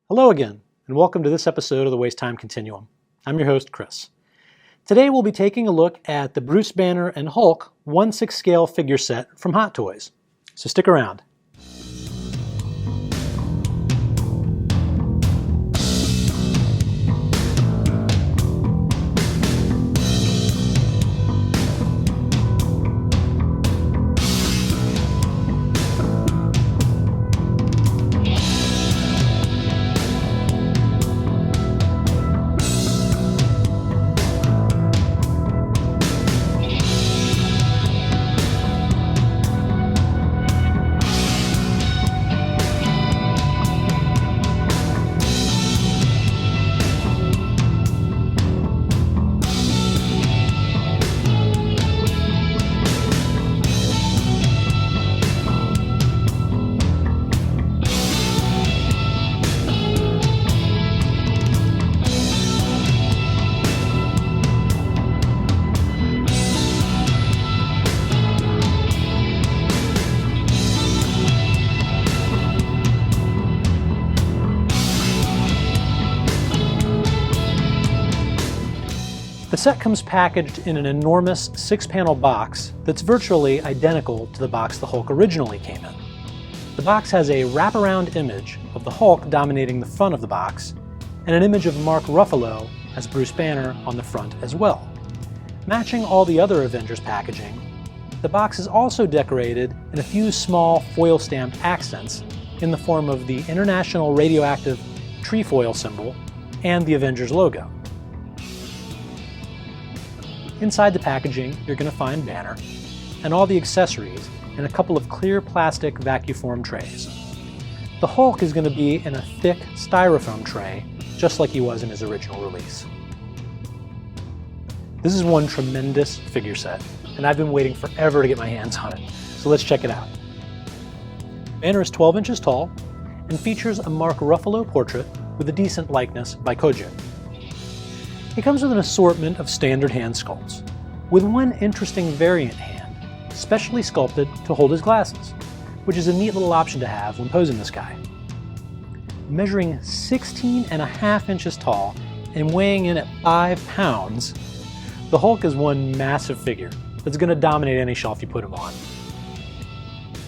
Hello again, and welcome to this episode of the Waste-Time Continuum. I'm your host, Chris. Today we'll be taking a look at the Bruce Banner and Hulk 1/6 scale figure set from Hot Toys. So stick around. The set comes packaged in an enormous 6-panel box that's virtually identical to the box the Hulk originally came in. The box has a wraparound image of the Hulk dominating the front of the box, and an image of Mark Ruffalo as Bruce Banner on the front as well. Matching all the other Avengers packaging, the box is also decorated in a few small foil-stamped accents in the form of the International Radioactive Trefoil symbol and the Avengers logo. Inside the packaging, you're going to find Banner and all the accessories in a couple of clear plastic vacuform trays. The Hulk is going to be in a thick styrofoam tray, just like he was in his original release. This is one tremendous figure set, and I've been waiting forever to get my hands on it, so let's check it out. Banner is 12 inches tall and features a Mark Ruffalo portrait with a decent likeness by Kojo. He comes with an assortment of standard hand sculpts, with one interesting variant hand, specially sculpted to hold his glasses, which is a neat little option to have when posing this guy. Measuring 16.5 inches tall and weighing in at 5 pounds, the Hulk is one massive figure that's going to dominate any shelf you put him on.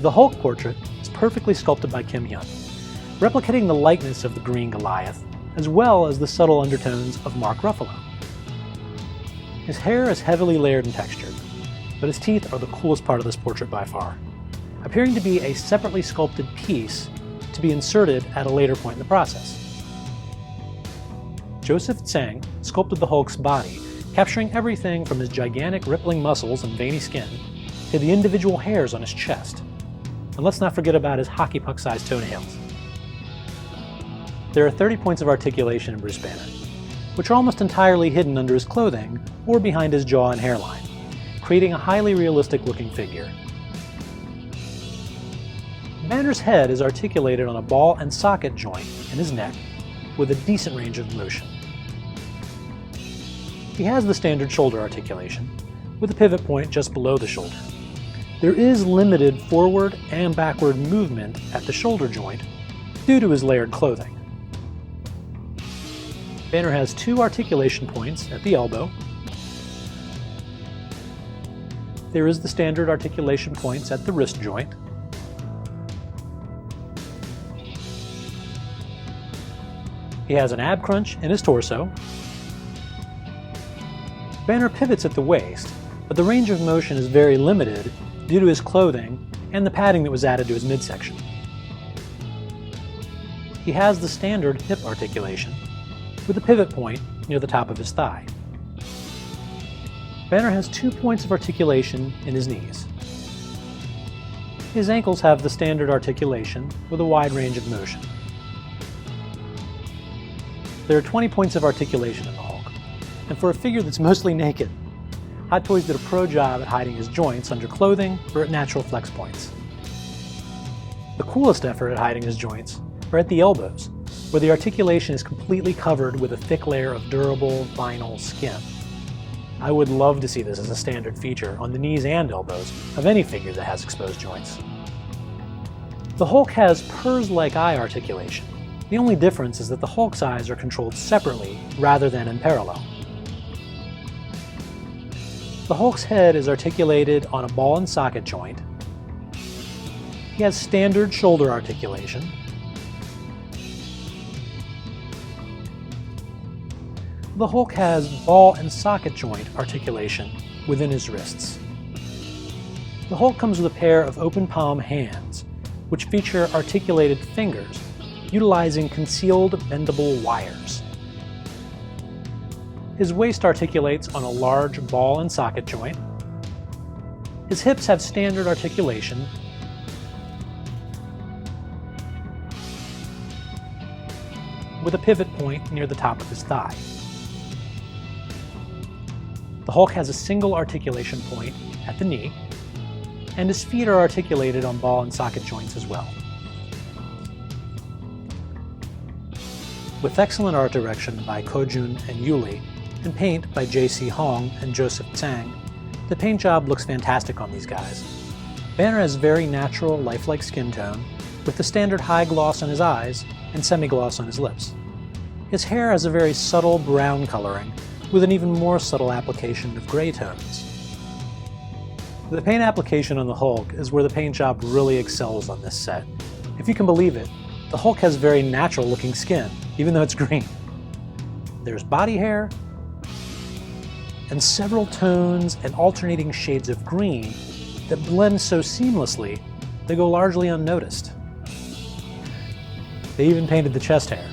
The Hulk portrait is perfectly sculpted by Kim Hyun, replicating the likeness of the Green Goliath, as well as the subtle undertones of Mark Ruffalo. His hair is heavily layered and textured, but his teeth are the coolest part of this portrait by far, appearing to be a separately sculpted piece to be inserted at a later point in the process. Joseph Tsang sculpted the Hulk's body, capturing everything from his gigantic rippling muscles and veiny skin to the individual hairs on his chest. And let's not forget about his hockey puck-sized toenails. There are 30 points of articulation in Bruce Banner, which are almost entirely hidden under his clothing or behind his jaw and hairline, creating a highly realistic looking figure. Banner's head is articulated on a ball and socket joint in his neck with a decent range of motion. He has the standard shoulder articulation, with a pivot point just below the shoulder. There is limited forward and backward movement at the shoulder joint due to his layered clothing. Banner has 2 articulation points at the elbow. There is the standard articulation points at the wrist joint. He has an ab crunch in his torso. Banner pivots at the waist, but the range of motion is very limited due to his clothing and the padding that was added to his midsection. He has the standard hip articulation, with a pivot point near the top of his thigh. Banner has 2 points of articulation in his knees. His ankles have the standard articulation with a wide range of motion. There are 20 points of articulation in the Hulk, and for a figure that's mostly naked, Hot Toys did a pro job at hiding his joints under clothing or at natural flex points. The coolest effort at hiding his joints are at the elbows, where the articulation is completely covered with a thick layer of durable vinyl skin. I would love to see this as a standard feature on the knees and elbows of any figure that has exposed joints. The Hulk has purse-like eye articulation, The only difference is that the Hulk's eyes are controlled separately rather than in parallel. The Hulk's head is articulated on a ball and socket joint. He has standard shoulder articulation. The Hulk has ball and socket joint articulation within his wrists. The Hulk comes with a pair of open palm hands, which feature articulated fingers utilizing concealed bendable wires. His waist articulates on a large ball and socket joint. His hips have standard articulation. With a pivot point near the top of his thigh. The Hulk has a single articulation point at the knee, and his feet are articulated on ball and socket joints as well. With excellent art direction by Kojun and Yuli, and paint by J.C. Hong and Joseph Tsang, the paint job looks fantastic on these guys. Banner has very natural, lifelike skin tone, with the standard high gloss on his eyes and semi-gloss on his lips. His hair has a very subtle brown coloring, with an even more subtle application of gray tones. The paint application on the Hulk is where the paint job really excels on this set. If you can believe it, the Hulk has very natural looking skin, even though it's green. There's body hair, and several tones and alternating shades of green that blend so seamlessly they go largely unnoticed. They even painted the chest hair.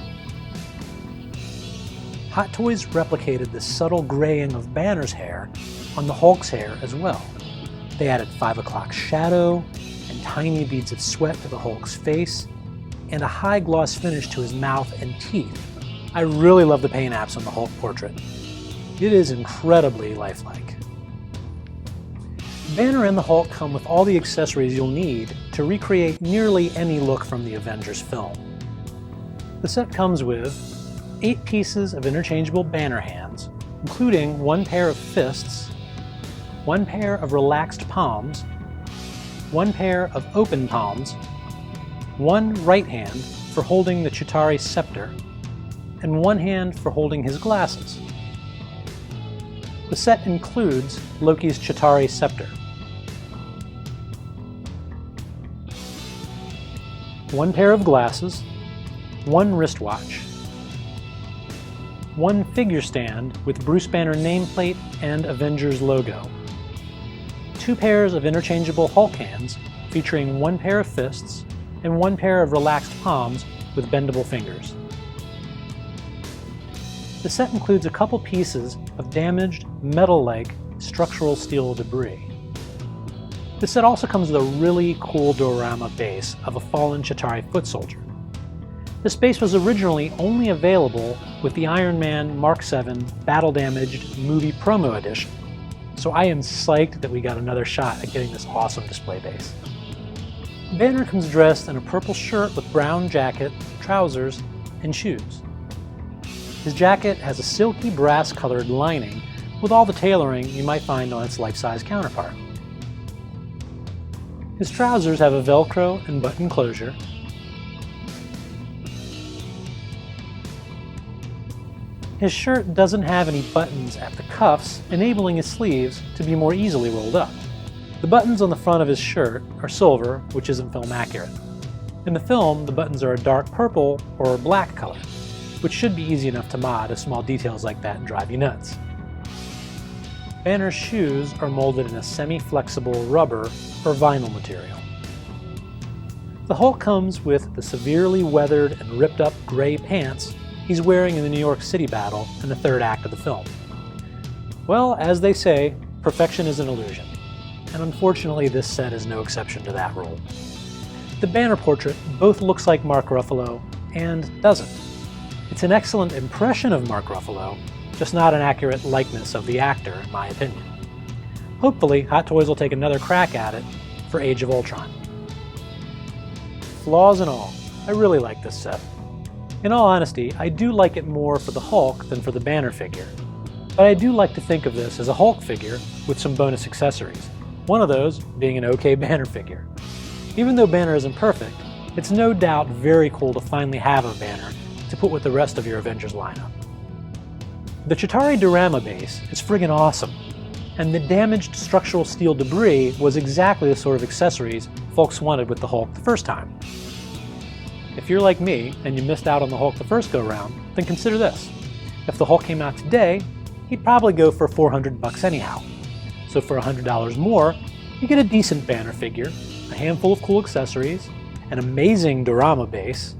Hot Toys replicated the subtle graying of Banner's hair on the Hulk's hair as well. They added 5 o'clock shadow and tiny beads of sweat to the Hulk's face, and a high gloss finish to his mouth and teeth. I really love the paint apps on the Hulk portrait. It is incredibly lifelike. Banner and the Hulk come with all the accessories you'll need to recreate nearly any look from the Avengers film. The set comes with 8 pieces of interchangeable Banner hands, including 1 pair of fists, 1 pair of relaxed palms, 1 pair of open palms, 1 right hand for holding the Chitauri scepter, and 1 hand for holding his glasses. The set includes Loki's Chitauri scepter, 1 pair of glasses, 1 wristwatch, 1 figure stand with Bruce Banner nameplate and Avengers logo, 2 pairs of interchangeable Hulk hands featuring 1 pair of fists and 1 pair of relaxed palms with bendable fingers. The set includes a couple pieces of damaged metal-like structural steel debris. The set also comes with a really cool diorama base of a fallen Chitauri foot soldier. This base was originally only available with the Iron Man Mark VII Battle Damaged Movie Promo Edition, so I am psyched that we got another shot at getting this awesome display base. Banner comes dressed in a purple shirt with brown jacket, trousers, and shoes. His jacket has a silky brass-colored lining with all the tailoring you might find on its life-size counterpart. His trousers have a Velcro and button closure. His shirt doesn't have any buttons at the cuffs, enabling his sleeves to be more easily rolled up. The buttons on the front of his shirt are silver, which isn't film accurate. In the film, the buttons are a dark purple or black color, which should be easy enough to mod if small details like that drive you nuts. Banner's shoes are molded in a semi-flexible rubber or vinyl material. The Hulk comes with the severely weathered and ripped up gray pants he's wearing in the New York City battle in the 3rd act of the film. Well, as they say, perfection is an illusion, and unfortunately this set is no exception to that rule. The Banner portrait both looks like Mark Ruffalo and doesn't. It's an excellent impression of Mark Ruffalo, just not an accurate likeness of the actor, in my opinion. Hopefully, Hot Toys will take another crack at it for Age of Ultron. Flaws and all, I really like this set. In all honesty, I do like it more for the Hulk than for the Banner figure. But I do like to think of this as a Hulk figure with some bonus accessories, one of those being an okay Banner figure. Even though Banner isn't perfect, It's no doubt very cool to finally have a banner to put with the rest of your Avengers lineup. The Chitauri Diorama base is friggin' awesome, and the damaged structural steel debris was exactly the sort of accessories folks wanted with the Hulk the first time. If you're like me and you missed out on the Hulk the first go-round, then consider this. If the Hulk came out today, he'd probably go for $400 anyhow. So for $100 more, you get a decent banner figure, a handful of cool accessories, an amazing diorama base.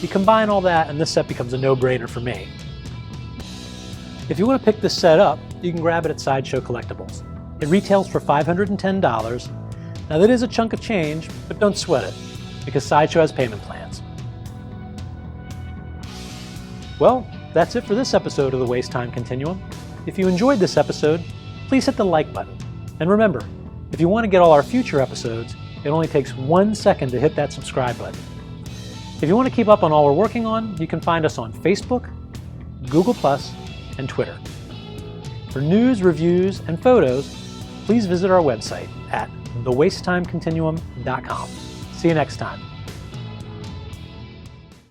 You combine all that and this set becomes a no-brainer for me. If you want to pick this set up, you can grab it at Sideshow Collectibles. It retails for $510. Now that is a chunk of change, but don't sweat it, because Sideshow has payment plans. Well, that's it for this episode of the Waste-Time Continuum. If you enjoyed this episode, please hit the like button. And remember, if you want to get all our future episodes, it only takes 1 second to hit that subscribe button. If you want to keep up on all we're working on, you can find us on Facebook, Google+, and Twitter. For news, reviews, and photos, please visit our website at thewastetimecontinuum.com. See you next time.